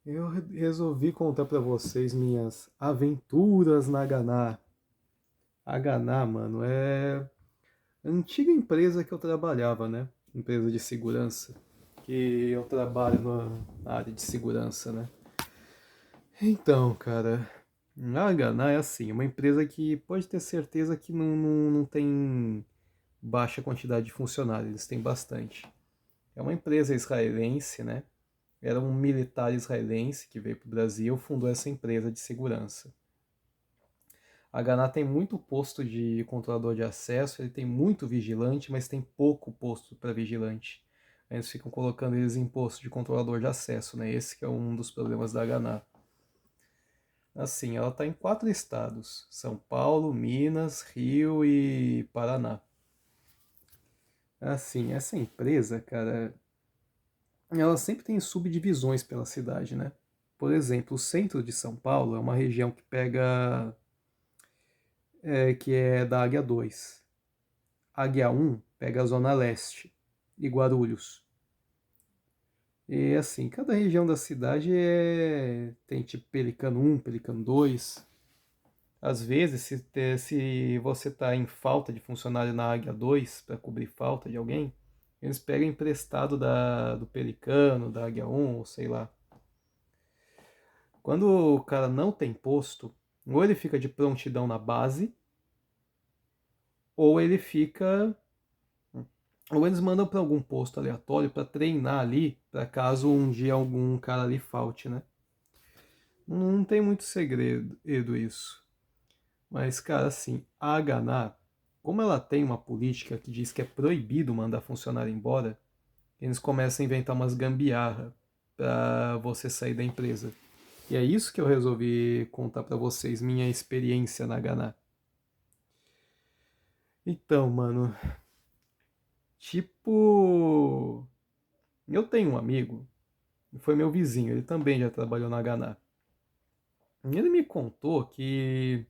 Eu resolvi contar pra vocês minhas aventuras na Ganá. A Ganá, mano, é a antiga empresa que eu trabalhava, né? Empresa de segurança. Que eu trabalho na área de segurança, né? Então, cara, a Ganá é assim, uma empresa que pode ter certeza que não tem baixa quantidade de funcionários, eles têm bastante. É uma empresa israelense, né? Era um militar israelense que veio para o Brasil, fundou essa empresa de segurança. A Ganá tem muito posto de controlador de acesso, ele tem muito vigilante, mas tem pouco posto para vigilante. Eles ficam colocando eles em posto de controlador de acesso, né? Esse que é um dos problemas da Ganá. Assim, ela está em 4 estados: São Paulo, Minas, Rio e Paraná. Assim, essa empresa, cara, ela sempre tem subdivisões pela cidade, né? Por exemplo, o centro de São Paulo é uma região que pega, que é da Águia 2. Águia 1 pega a Zona Leste e Guarulhos. E assim, cada região da cidade tem tipo Pelicano 1, Pelicano 2. Às vezes, se você está em falta de funcionário na Águia 2 para cobrir falta de alguém, eles pegam emprestado do Pelicano, da Águia 1, ou sei lá. Quando o cara não tem posto, ou ele fica de prontidão na base, ou ele fica. Ou eles mandam para algum posto aleatório para treinar ali, para caso um dia algum cara ali falte, né? Não tem muito segredo isso. Mas, cara, assim, a Haganah, como ela tem uma política que diz que é proibido mandar funcionário embora, eles começam a inventar umas gambiarra para você sair da empresa. E é isso que eu resolvi contar para vocês, minha experiência na Haganah. Então, mano, tipo, eu tenho um amigo, foi meu vizinho, ele também já trabalhou na Haganah. Ele me contou que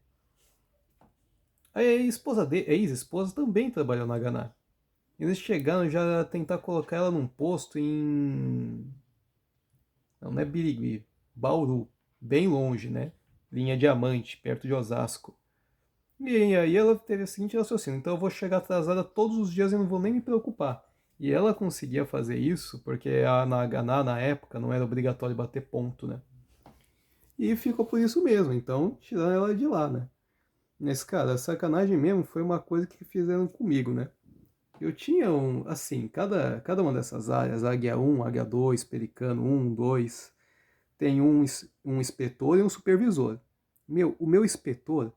a ex-esposa também trabalhou na Haganah. Eles chegaram já a tentar colocar ela num posto em. Não é Birigui, Bauru, bem longe, né? Linha Diamante, perto de Osasco. E aí ela teve o seguinte raciocínio: então eu vou chegar atrasada todos os dias e não vou nem me preocupar. E ela conseguia fazer isso porque na Haganah, na época, não era obrigatório bater ponto, né? E ficou por isso mesmo, então tiraram ela de lá, né? Mas, cara, a sacanagem mesmo foi uma coisa que fizeram comigo, né? Eu tinha assim, cada uma dessas áreas, Águia 1, Águia 2, Pelicano 1, 2, tem um inspetor e um supervisor. O meu inspetor,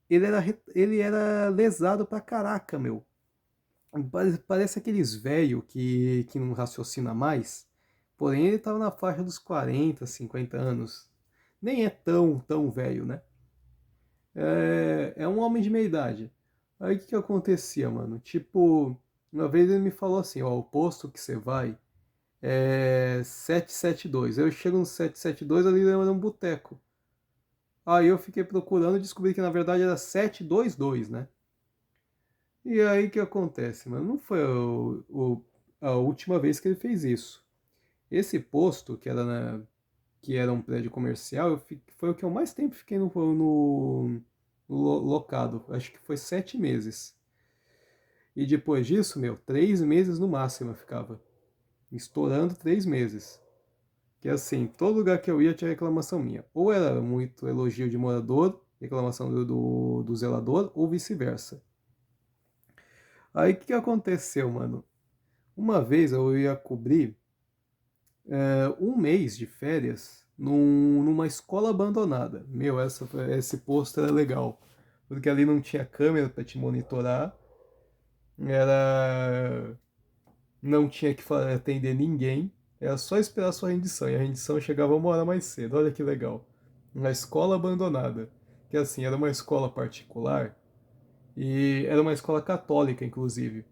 ele era lesado pra caraca, meu. Parece aqueles velho que não raciocina mais. Porém, ele tava na faixa dos 40, 50 anos. Nem é tão velho, né? É um homem de meia idade. Aí o que acontecia, mano? Tipo, uma vez ele me falou assim, ó, o posto que você vai é 772. Eu chego no 772 ali era um boteco. Aí eu fiquei procurando e descobri que na verdade era 722, né? E aí o que acontece, mano? Não foi a última vez que ele fez isso. Esse posto, que era um prédio comercial, foi o que eu mais tempo fiquei no locado. Acho que foi 7 meses. E depois disso, meu, 3 meses no máximo eu ficava. Estourando 3 meses. Que assim, todo lugar que eu ia tinha reclamação minha. Ou era muito elogio de morador, reclamação do zelador, ou vice-versa. Aí o que aconteceu, mano? Uma vez eu ia cobrir um mês de férias numa escola abandonada. Meu, esse posto era legal. Porque ali não tinha câmera para te monitorar. Era. Não tinha que atender ninguém. Era só esperar a sua rendição. E a rendição chegava 1 hora mais cedo. Olha que legal. Uma escola abandonada. Que assim, era uma escola particular. E era uma escola católica, inclusive.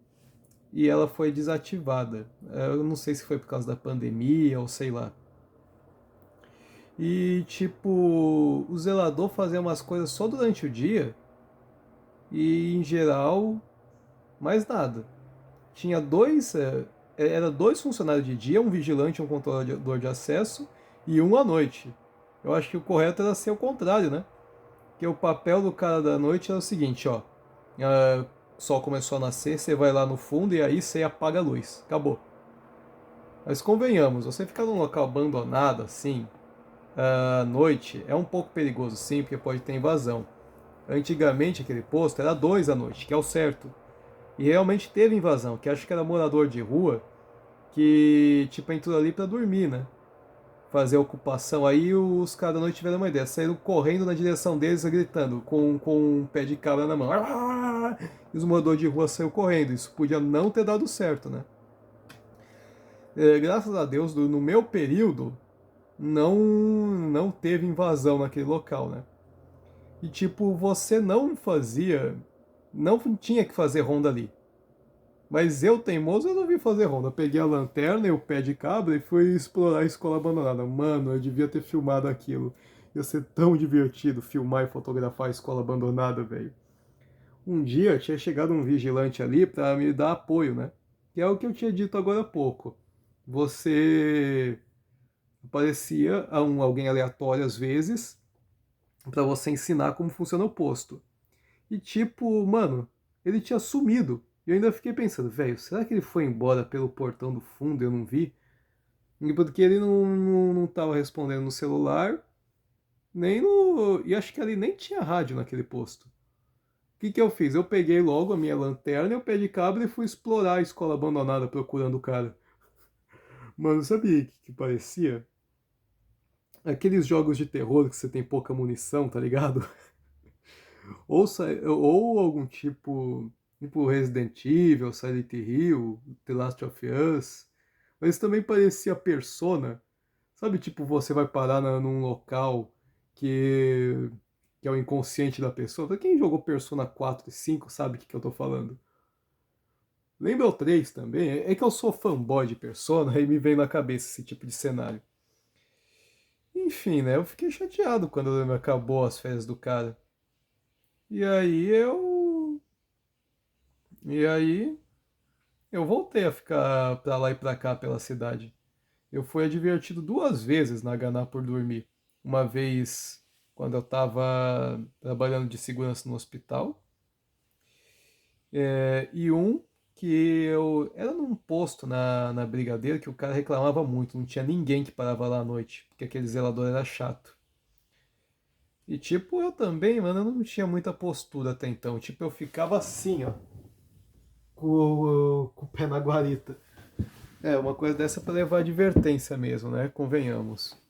E ela foi desativada. Eu não sei se foi por causa da pandemia ou sei lá. E tipo, o zelador fazia umas coisas só durante o dia e em geral mais nada. Tinha era 2 funcionários de dia, um vigilante e um controlador de acesso, e um à noite. Eu acho que o correto era ser o contrário, né? Porque o papel do cara da noite era o seguinte, ó. O sol começou a nascer, você vai lá no fundo e aí você apaga a luz. Acabou. Mas convenhamos, você ficar num local abandonado assim, à noite, é um pouco perigoso sim, porque pode ter invasão. Antigamente aquele posto era 2 à noite, que é o certo. E realmente teve invasão, que acho que era morador de rua que tipo entrou ali pra dormir, né? Fazer a ocupação. Aí os caras da noite tiveram uma ideia, saíram correndo na direção deles, gritando, com um pé de cabra na mão. E os moradores de rua saíram correndo. Isso podia não ter dado certo, né? Graças a Deus, no meu período, não teve invasão naquele local, né? E tipo, você não tinha que fazer ronda ali. Mas eu, teimoso, eu não vim fazer ronda. Eu peguei a lanterna e o pé de cabra e fui explorar a escola abandonada. Mano, eu devia ter filmado aquilo. Ia ser tão divertido filmar e fotografar a escola abandonada, velho. Um dia tinha chegado um vigilante ali pra me dar apoio, né? Que é o que eu tinha dito agora há pouco. Você aparecia a alguém aleatório às vezes pra você ensinar como funciona o posto. E tipo, mano, ele tinha sumido. E eu ainda fiquei pensando, velho, será que ele foi embora pelo portão do fundo e eu não vi? E porque ele não tava respondendo no celular, nem no. E acho que ali nem tinha rádio naquele posto. O que eu fiz? Eu peguei logo a minha lanterna e o pé de cabra e fui explorar a escola abandonada procurando o cara. Mano, sabe o que parecia? Aqueles jogos de terror que você tem pouca munição, tá ligado? Ou algum tipo Resident Evil, Silent Hill, The Last of Us, mas também parecia Persona, sabe? Tipo, você vai parar num local que, que é o inconsciente da pessoa. Pra quem jogou Persona 4 e 5 sabe o que eu tô falando. Lembra o 3 também? É que eu sou fanboy de Persona e me vem na cabeça esse tipo de cenário. Enfim, né? Eu fiquei chateado quando acabou as férias do cara. E aí eu. E aí eu voltei a ficar pra lá e pra cá pela cidade. Eu fui advertido 2 vezes na Haná por dormir. Uma vez quando eu estava trabalhando de segurança no hospital, e um que eu era num posto na Brigadeiro que o cara reclamava muito, não tinha ninguém que parava lá à noite, porque aquele zelador era chato. E tipo, eu também, mano, eu não tinha muita postura até então. Tipo, eu ficava assim, ó, com o pé na guarita. É, uma coisa dessa pra levar advertência mesmo, né? Convenhamos.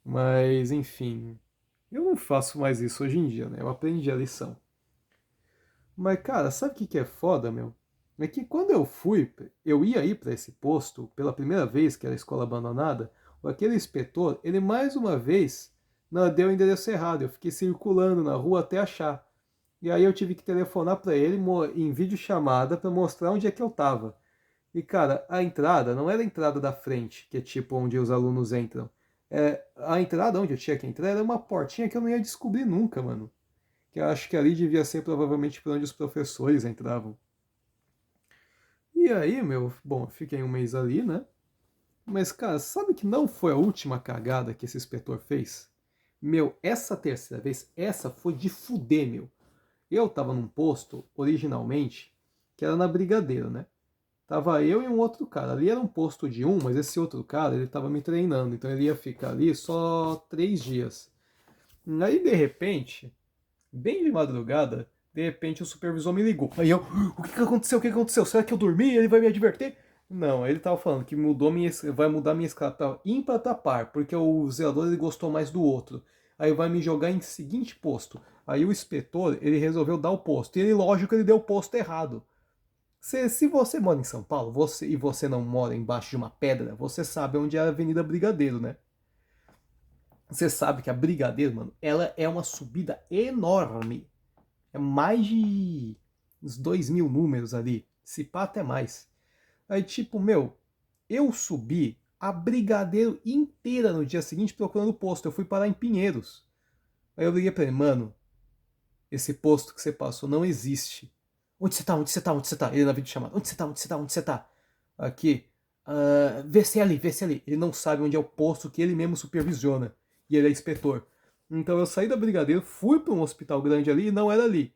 Mas, enfim, eu não faço mais isso hoje em dia, né? Eu aprendi a lição. Mas, cara, sabe o que é foda, meu? É que quando eu ia ir para esse posto pela primeira vez, que era a escola abandonada, aquele inspetor, ele mais uma vez não deu o endereço errado. Eu fiquei circulando na rua até achar. E aí eu tive que telefonar para ele em videochamada para mostrar onde é que eu tava. E, cara, a entrada não era a entrada da frente, que é tipo onde os alunos entram. A entrada onde eu tinha que entrar era uma portinha que eu não ia descobrir nunca, mano. Que eu acho que ali devia ser provavelmente por onde os professores entravam. E aí, meu, bom, fiquei um mês ali, né? Mas, cara, sabe que não foi a última cagada que esse inspetor fez? Meu, essa terceira vez, essa foi de fuder, meu. Eu tava num posto, originalmente, que era na Brigadeiro, né? Tava eu e um outro cara. Ali era um posto de um, mas esse outro cara, ele tava me treinando. Então ele ia ficar ali só 3 dias. Aí, de repente, bem de madrugada, de repente o supervisor me ligou. Aí eu, o que aconteceu? O que aconteceu? Será que eu dormi? Ele vai me adverter? Não, ele tava falando que vai mudar minha escala pra ímpar pra par, porque o zelador ele gostou mais do outro. Aí vai me jogar em seguinte posto. Aí o inspetor, ele resolveu dar o posto. E ele, lógico, ele deu o posto errado. Se você mora em São Paulo e você não mora embaixo de uma pedra, você sabe onde é a Avenida Brigadeiro, né? Você sabe que a Brigadeiro, mano, ela é uma subida enorme. É mais de uns 2.000 números ali. Se pá até mais. Aí, tipo, meu, eu subi a Brigadeiro inteira no dia seguinte procurando o posto. Eu fui parar em Pinheiros. Aí eu liguei pra ele, mano, esse posto que você passou não existe. Onde você tá? Onde você tá? Onde você tá? Ele na videochamada. Onde você tá? Onde você tá? Onde você tá? Aqui. Vê se é ali, vê se é ali. Ele não sabe onde é o posto que ele mesmo supervisiona. E ele é inspetor. Então eu saí da Brigadeiro, fui para um hospital grande ali e não era ali.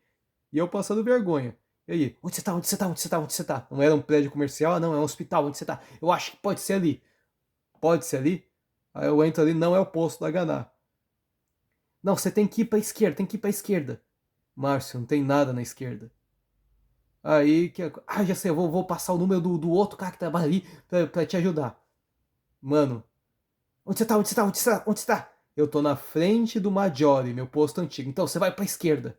E eu passando vergonha. E aí, onde você tá? Onde você tá? Onde você tá? Onde você tá? Não era um prédio comercial? Ah, não, é um hospital. Onde você tá? Eu acho que pode ser ali. Pode ser ali? Aí eu entro ali, não é o posto da Ganá. Não, você tem que ir pra esquerda, tem que ir pra esquerda. Márcio, não tem nada na esquerda. Aí, já sei, eu vou passar o número do outro cara que trabalha ali pra te ajudar. Mano, onde você tá? Onde você tá? Onde você tá? Onde você tá? Eu tô na frente do Maggiore, meu posto antigo. Então você vai pra esquerda.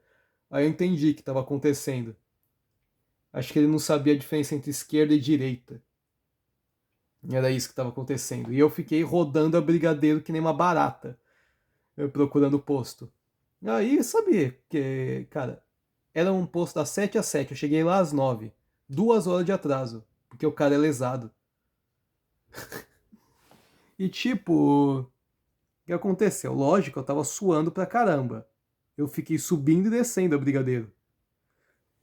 Aí eu entendi o que tava acontecendo. Acho que ele não sabia a diferença entre esquerda e direita. Era isso que estava acontecendo. E eu fiquei rodando a Brigadeiro que nem uma barata, procurando o posto. Aí, sabe, que, cara, era um posto das 7 às 7. Eu cheguei lá às 9. 2 horas de atraso, porque o cara é lesado. E tipo, o que aconteceu? Lógico, eu tava suando pra caramba. Eu fiquei subindo e descendo a Brigadeiro.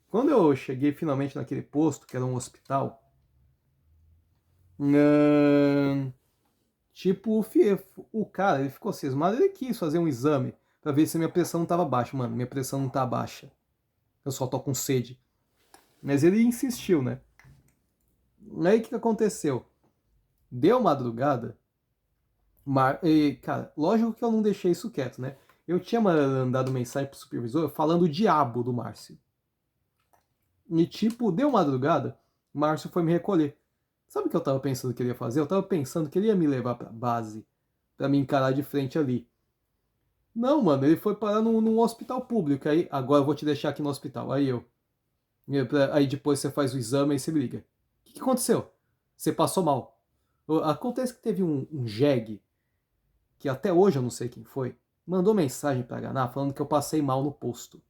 Quando eu cheguei finalmente naquele posto, que era um hospital, hum, tipo, o cara, ele ficou cismado, ele quis fazer um exame pra ver se minha pressão não tava baixa. Mano, minha pressão não tá baixa. Eu só tô com sede. Mas ele insistiu, né? Aí o que aconteceu? Deu madrugada, cara, lógico que eu não deixei isso quieto, né? Eu tinha mandado mensagem pro supervisor falando o diabo do Márcio. E tipo, deu madrugada, o Márcio foi me recolher. Sabe o que eu tava pensando que ele ia fazer? Eu tava pensando que ele ia me levar pra base, pra me encarar de frente ali. Não, mano, ele foi parar num hospital público. Aí, agora eu vou te deixar aqui no hospital. Aí depois você faz o exame e você me liga. O que aconteceu? Você passou mal. Acontece que teve um jegue, que até hoje eu não sei quem foi, mandou mensagem pra Ganá falando que eu passei mal no posto.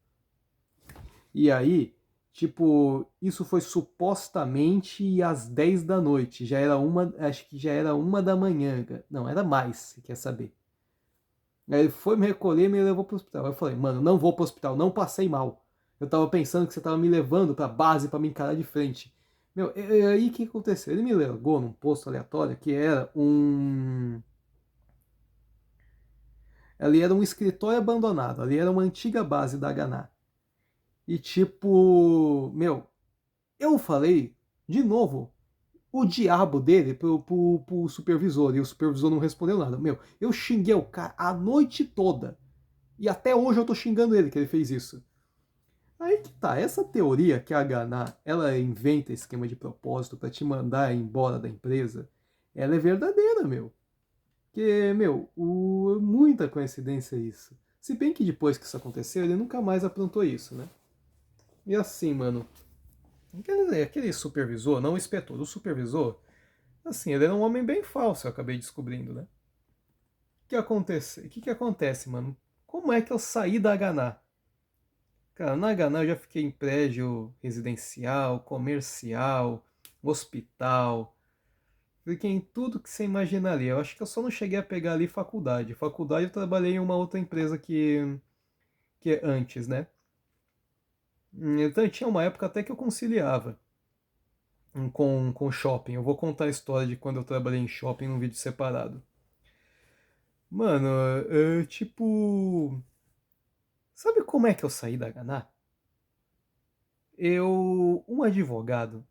E aí, tipo, isso foi supostamente às 10 da noite. Já era uma, acho que já era 1 da manhã. Não, era mais, se quer saber. Aí ele foi me recolher e me levou pro hospital. Eu falei, mano, não vou pro hospital, não passei mal. Eu tava pensando que você tava me levando pra base pra me encarar de frente. Meu, aí o que aconteceu? Ele me largou num posto aleatório que era um. Ali era um escritório abandonado, ali era uma antiga base da Haganah. E tipo, meu, eu falei, de novo, o diabo dele pro supervisor, e o supervisor não respondeu nada. Meu, eu xinguei o cara a noite toda. E até hoje eu tô xingando ele que ele fez isso. Aí que tá, essa teoria que a Haganah, ela inventa esquema de propósito para te mandar embora da empresa, ela é verdadeira, meu. Porque, meu, muita coincidência isso. Se bem que depois que isso aconteceu, ele nunca mais aprontou isso, né? E assim, mano, aquele supervisor, não o inspetor, o supervisor, assim, ele era um homem bem falso, eu acabei descobrindo, né? O que acontece, mano? Como é que eu saí da Haganah? Cara, na Haganah eu já fiquei em prédio residencial, comercial, hospital, fiquei em tudo que você imaginaria. Eu acho que eu só não cheguei a pegar ali faculdade. Faculdade eu trabalhei em uma outra empresa que é antes, né? Então tinha uma época até que eu conciliava com shopping. Eu vou contar a história de quando eu trabalhei em shopping num vídeo separado. Mano, tipo. Sabe como é que eu saí da Ganá? Um advogado,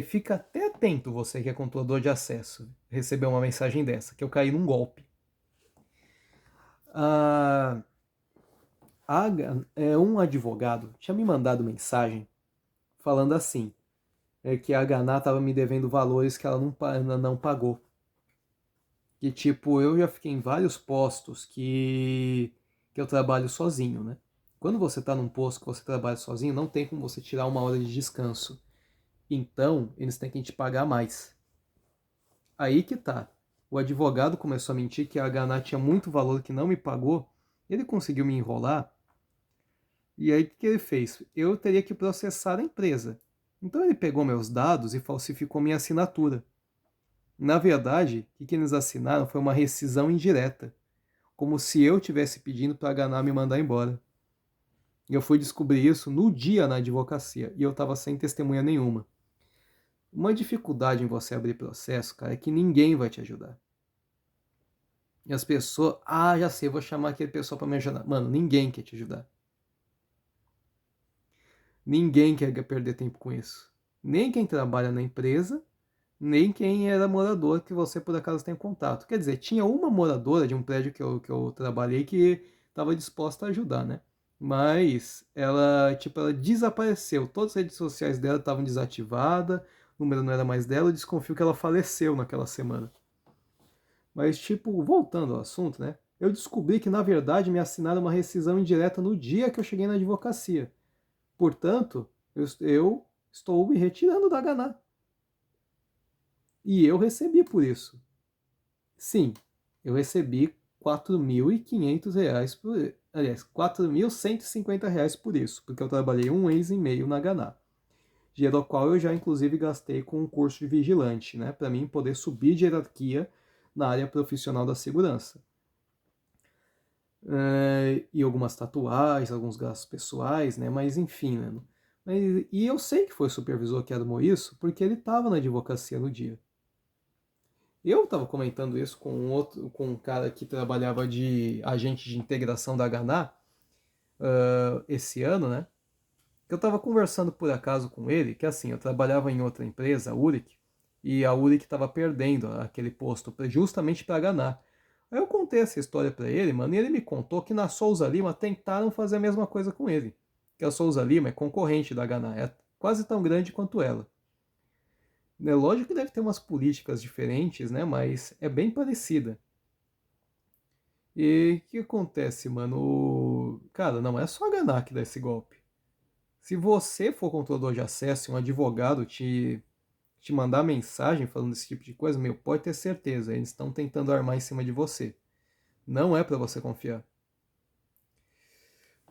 fica até atento você que é controlador de acesso, receber uma mensagem dessa, que eu caí num golpe. Ah, um advogado tinha me mandado mensagem falando assim, que a Ganá estava me devendo valores que ela não pagou. Que tipo, eu já fiquei em vários postos que eu trabalho sozinho, né? Quando você está num posto que você trabalha sozinho, não tem como você tirar 1 hora de descanso. Então, eles têm que te pagar mais. Aí que tá. O advogado começou a mentir que a Haganah tinha muito valor que não me pagou. Ele conseguiu me enrolar. E aí o que ele fez? Eu teria que processar a empresa. Então ele pegou meus dados e falsificou minha assinatura. Na verdade, o que eles assinaram foi uma rescisão indireta, como se eu tivesse pedindo para a Haganah me mandar embora. E eu fui descobrir isso no dia na advocacia e eu estava sem testemunha nenhuma. Uma dificuldade em você abrir processo, cara, é que ninguém vai te ajudar. E as pessoas, já sei, vou chamar aquele pessoal pra me ajudar. Mano, ninguém quer te ajudar. Ninguém quer perder tempo com isso. Nem quem trabalha na empresa, nem quem era morador que você por acaso tem contato. Quer dizer, tinha uma moradora de um prédio que eu trabalhei que estava disposta a ajudar, né? Mas ela, tipo, ela desapareceu. Todas as redes sociais dela estavam desativadas, o número não era mais dela, eu desconfio que ela faleceu naquela semana. Mas, tipo, voltando ao assunto, né? Eu descobri que, na verdade, me assinaram uma rescisão indireta no dia que eu cheguei na advocacia. Portanto, eu estou me retirando da Ganá. E eu recebi por isso. Sim, eu recebi R$ 4.500 por. Aliás, R$ 4.150 por isso, porque eu trabalhei um mês e meio na Ganá. Dinheiro ao qual eu já, inclusive, gastei com um curso de vigilante, né? Para mim poder subir de hierarquia na área profissional da segurança. E algumas tatuagens, alguns gastos pessoais, né? Mas enfim, né? E eu sei que foi o supervisor que armou isso, porque ele estava na advocacia no dia. Eu estava comentando isso com um cara que trabalhava de agente de integração da Ganá esse ano, né? Que eu estava conversando por acaso com ele, que assim, eu trabalhava em outra empresa, a Uric, e a Uric estava perdendo aquele posto justamente para a Ganá. Aí eu contei essa história para ele, mano, e ele me contou que na Souza Lima tentaram fazer a mesma coisa com ele. Que a Souza Lima é concorrente da Ganá, é quase tão grande quanto ela. É lógico que deve ter umas políticas diferentes, né? Mas é bem parecida. E o que acontece, mano? Cara, não é só a Ganá que dá esse golpe. Se você for controlador de acesso e um advogado te mandar mensagem falando desse tipo de coisa, meu, pode ter certeza, eles estão tentando armar em cima de você. Não é para você confiar.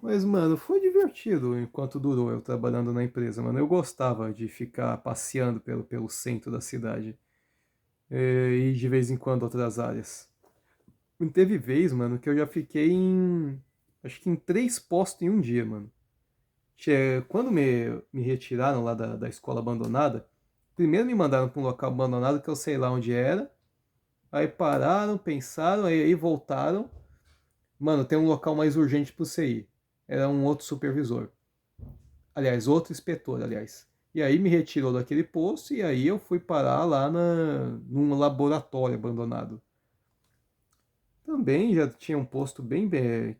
Mas, mano, foi divertido enquanto durou eu trabalhando na empresa, mano. Eu gostava de ficar passeando pelo centro da cidade. E de vez em quando outras áreas. Teve vez, mano, que eu já fiquei em. Acho que em 3 postos em um dia, mano. Quando me retiraram lá da escola abandonada, primeiro me mandaram para um local abandonado que eu sei lá onde era. Aí pararam, pensaram, aí voltaram. Mano, tem um local mais urgente para você ir. Era um outro supervisor. Aliás, outro inspetor, aliás. E aí me retirou daquele posto e aí eu fui parar lá num laboratório abandonado. Também já tinha um posto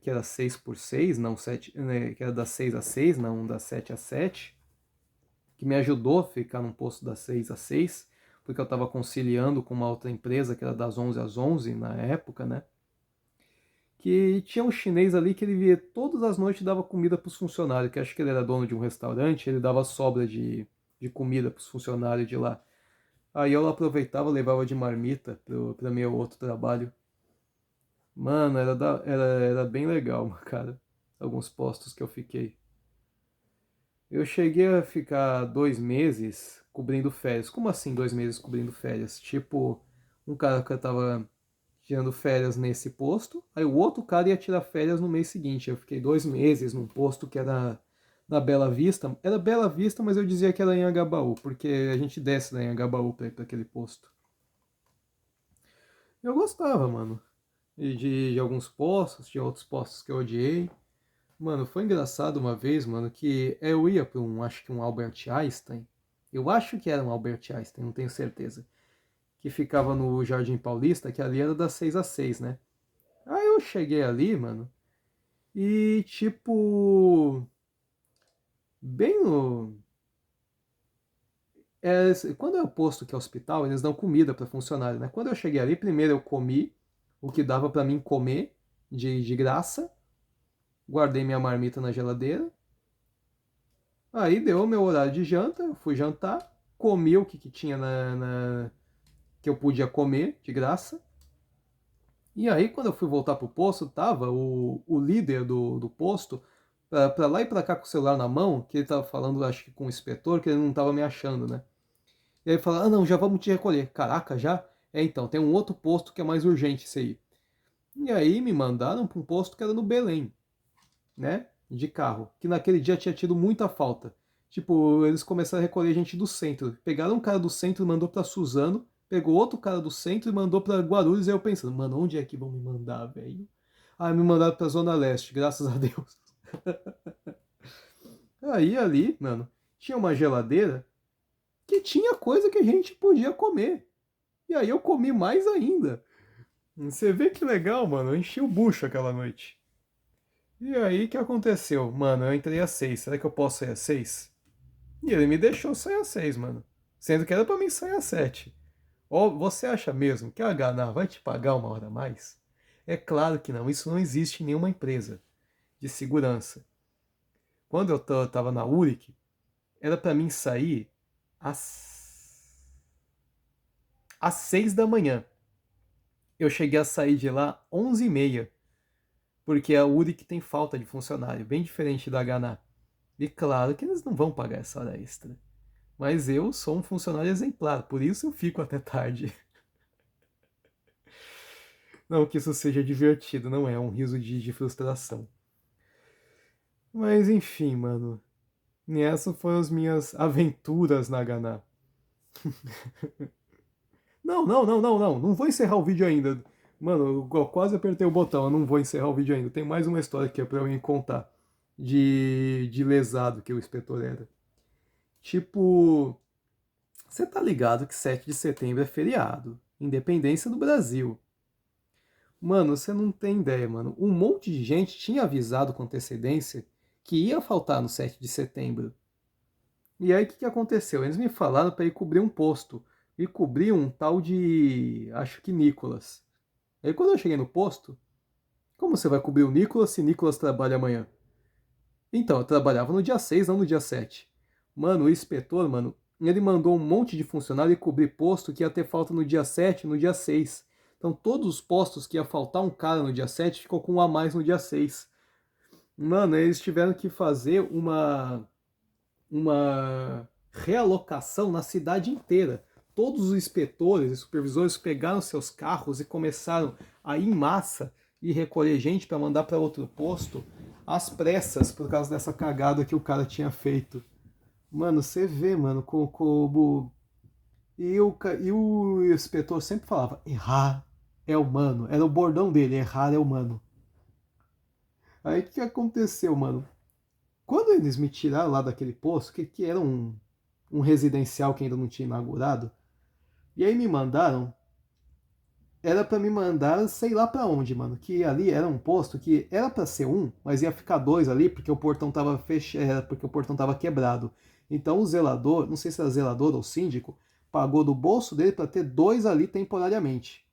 que era 6x6, não 7, né, que era das 6 às 6, não das 7 às 7, que me ajudou a ficar num posto das 6 às 6, porque eu estava conciliando com uma outra empresa que era das 11 às 11 na época, né? Que tinha um chinês ali que ele via todas as noites e dava comida para os funcionários, que acho que ele era dono de um restaurante, ele dava sobra de comida para os funcionários de lá. Aí eu aproveitava, levava de marmita para meu outro trabalho. Mano, era bem legal, cara. Alguns postos que eu fiquei. Eu cheguei a ficar 2 meses cobrindo férias. Como assim 2 meses cobrindo férias? Tipo, um cara que eu tava tirando férias nesse posto, aí o outro cara ia tirar férias no mês seguinte. Eu fiquei 2 meses num posto que era na Bela Vista. Era Bela Vista, mas eu dizia que era em Anhangabaú, porque a gente desce lá em Anhangabaú pra ir pra aquele posto. Eu gostava, mano. E de alguns postos, tinha outros postos que eu odiei. Mano, foi engraçado uma vez, mano, que eu ia pra acho que um Albert Einstein. Eu acho que era um Albert Einstein, não tenho certeza. Que ficava no Jardim Paulista, que ali era das 6 às 6, né? Aí eu cheguei ali, mano, e tipo. Bem no. Quando é o posto que é hospital, eles dão comida para funcionário, né? Quando eu cheguei ali, primeiro eu comi o que dava para mim comer de graça, guardei minha marmita na geladeira. Aí deu o meu horário de janta, eu fui jantar, comi o que tinha que eu podia comer de graça. E aí, quando eu fui voltar pro posto, tava o líder do posto pra lá e pra cá com o celular na mão, que ele tava falando, acho que com o inspetor, que ele não tava me achando, né? E aí ele fala, não, já vamos te recolher. Caraca, já? Então, tem um outro posto que é mais urgente isso aí. E aí me mandaram pra um posto que era no Belém, né? De carro. Que naquele dia tinha tido muita falta. Tipo, eles começaram a recolher gente do centro. Pegaram um cara do centro e mandou pra Suzano, pegou outro cara do centro e mandou pra Guarulhos, e eu pensando, mano, onde é que vão me mandar, velho? Ah, me mandaram pra Zona Leste, graças a Deus. Aí ali, mano, tinha uma geladeira que tinha coisa que a gente podia comer. E aí eu comi mais ainda. Você vê que legal, mano. Eu enchi o bucho aquela noite. E aí o que aconteceu? Mano, eu entrei às 6. Será que eu posso sair às 6? E ele me deixou sair às 6, mano. Sendo que era pra mim sair às 7. Ou você acha mesmo que a H&A vai te pagar uma hora a mais? É claro que não. Isso não existe em nenhuma empresa de segurança. Quando eu tava na Uric, era pra mim sair às 6 da manhã. Eu cheguei a sair de lá 11h30, porque a Uric tem falta de funcionário, bem diferente da H&A. E claro que eles não vão pagar essa hora extra. Mas eu sou um funcionário exemplar, por isso eu fico até tarde. Não que isso seja divertido, não é um riso de frustração. Mas enfim, mano. Essas foram as minhas aventuras na H&A. Não, não, não, não, não. Não vou encerrar o vídeo ainda. Mano, eu quase apertei o botão. Eu não vou encerrar o vídeo ainda. Tem mais uma história que é pra eu contar. De lesado que o inspetor era. Tipo, você tá ligado que 7 de setembro é feriado. Independência do Brasil. Mano, você não tem ideia, mano. Um monte de gente tinha avisado com antecedência que ia faltar no 7 de setembro. E aí o que aconteceu? Eles me falaram para ir cobrir um posto. E cobrir um tal de. Acho que Nicolas. Aí quando eu cheguei no posto, como você vai cobrir o Nicolas se Nicolas trabalha amanhã? Então, eu trabalhava no dia 6, não no dia 7. Mano, o inspetor, mano, ele mandou um monte de funcionário ir cobrir posto que ia ter falta no dia 7 e no dia 6. Então, todos os postos que ia faltar um cara no dia 7 ficou com um a mais no dia 6. Mano, eles tiveram que fazer uma realocação na cidade inteira. Todos os inspetores e supervisores pegaram seus carros e começaram a ir em massa e recolher gente para mandar para outro posto às pressas por causa dessa cagada que o cara tinha feito. Mano, você vê, mano, como. E o inspetor sempre falava: errar é humano. Era o bordão dele: errar é humano. Aí o que aconteceu, mano? Quando eles me tiraram lá daquele posto, que era um residencial que ainda não tinha inaugurado, e aí me mandaram, era pra me mandar sei lá pra onde, mano, que ali era um posto que era pra ser um, mas ia ficar dois ali porque o portão tava fechado, porque o portão tava quebrado. Então o zelador, não sei se era zelador ou síndico, pagou do bolso dele pra ter dois ali temporariamente.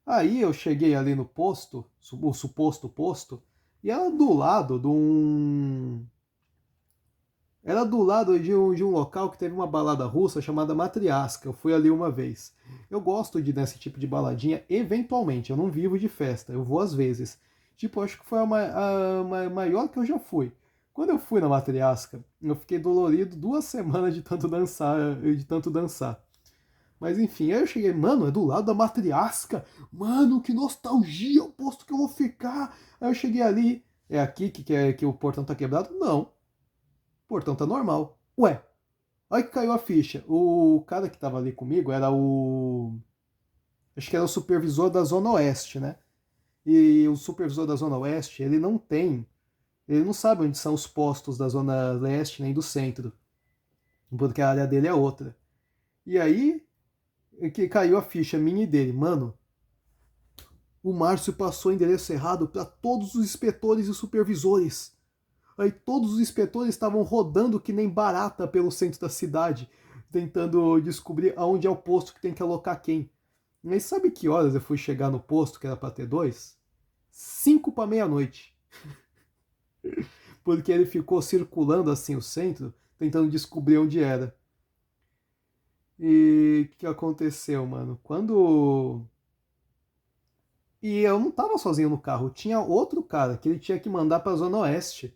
Aí eu cheguei ali no posto, o suposto posto, e era do lado de um. Era do lado de um local que teve uma balada russa chamada Matriasca. Eu fui ali uma vez. Eu gosto de nesse tipo de baladinha, eventualmente. Eu não vivo de festa, eu vou às vezes. Tipo, acho que foi a maior que eu já fui. Quando eu fui na Matriasca, eu fiquei dolorido 2 semanas de tanto dançar, de tanto dançar. Mas enfim, aí eu cheguei, mano, é do lado da Matriasca. Mano, que nostalgia, o posto que eu vou ficar. Aí eu cheguei ali, é aqui que o portão tá quebrado? Não, o portão tá normal. Ué, aí que caiu a ficha. O cara que tava ali comigo era o. Acho que era o supervisor da Zona Oeste, né? E o supervisor da Zona Oeste, ele não tem. Ele não sabe onde são os postos da Zona Leste nem do centro. Porque a área dele é outra. E aí que caiu a ficha minha e dele. Mano, o Márcio passou o endereço errado para todos os inspetores e supervisores. Aí todos os inspetores estavam rodando que nem barata pelo centro da cidade, tentando descobrir aonde é o posto que tem que alocar quem. E aí sabe que horas eu fui chegar no posto que era para ter dois? 5 para meia-noite. Porque ele ficou circulando assim o centro, tentando descobrir onde era. E o que aconteceu, mano? Quando. E eu não tava sozinho no carro, tinha outro cara que ele tinha que mandar pra Zona Oeste.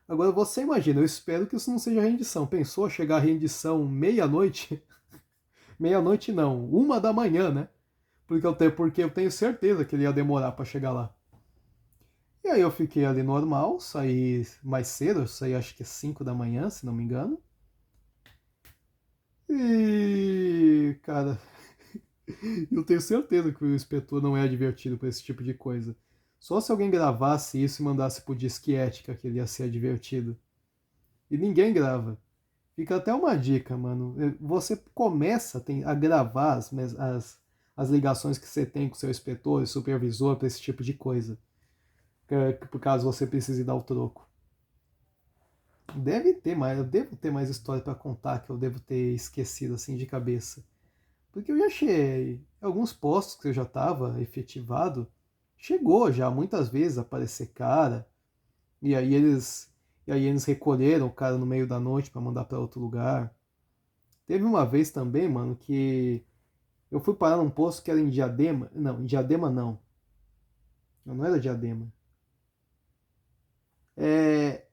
Agora você imagina, eu espero que isso não seja rendição. Pensou chegar a rendição meia-noite? Meia-noite não, 1 da manhã, né? Porque eu tenho certeza que ele ia demorar para chegar lá. E aí eu fiquei ali normal, saí mais cedo, eu saí acho que 5 da manhã, se não me engano. E, cara, eu tenho certeza que o inspetor não é advertido por esse tipo de coisa. Só se alguém gravasse isso e mandasse pro Disque Ética que ele ia ser advertido. E ninguém grava. Fica até uma dica, mano. Você começa a gravar as ligações que você tem com o seu inspetor e supervisor para esse tipo de coisa. Por caso você precise dar o troco. Deve ter mais, eu devo ter mais história para contar que eu devo ter esquecido assim de cabeça. Porque eu já achei alguns postos que eu já estava efetivado, chegou já muitas vezes a aparecer cara, e aí eles recolheram o cara no meio da noite para mandar para outro lugar. Teve uma vez também, mano, que eu fui parar num posto que era em Diadema. Não, em Diadema não. Não era Diadema. É,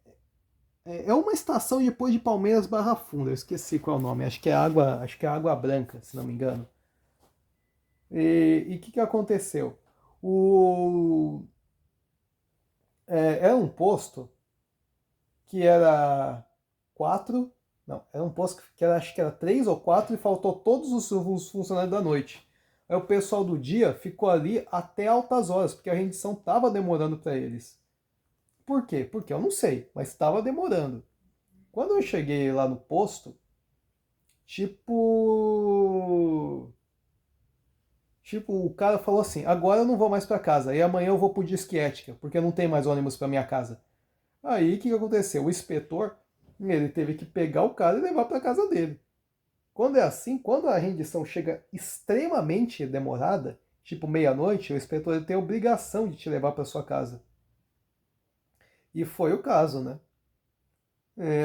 é uma estação depois de Palmeiras Barra Funda. Eu esqueci qual é o nome. Acho que é Água Branca, se não me engano. E o que aconteceu? O, era um posto que era quatro. Não, era um posto que era, acho que era três ou quatro e faltou todos os funcionários da noite. Aí o pessoal do dia ficou ali até altas horas, porque a rendição estava demorando para eles. Por quê? Porque eu não sei, mas estava demorando. Quando eu cheguei lá no posto, tipo. Tipo, o cara falou assim: agora eu não vou mais para casa, e amanhã eu vou pro Disque Ética, porque não tem mais ônibus para minha casa. Aí o que aconteceu? O inspetor, ele teve que pegar o cara e levar para casa dele. Quando é assim, quando a rendição chega extremamente demorada, tipo meia-noite, o inspetor tem a obrigação de te levar para sua casa. E foi o caso, né?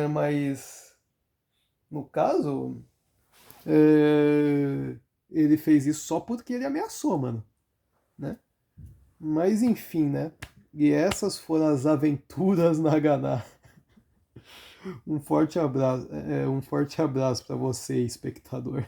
Mas no caso, ele fez isso só porque ele ameaçou, mano, né? Mas enfim, né? E essas foram as aventuras na Ganá. Um forte abraço para você, espectador.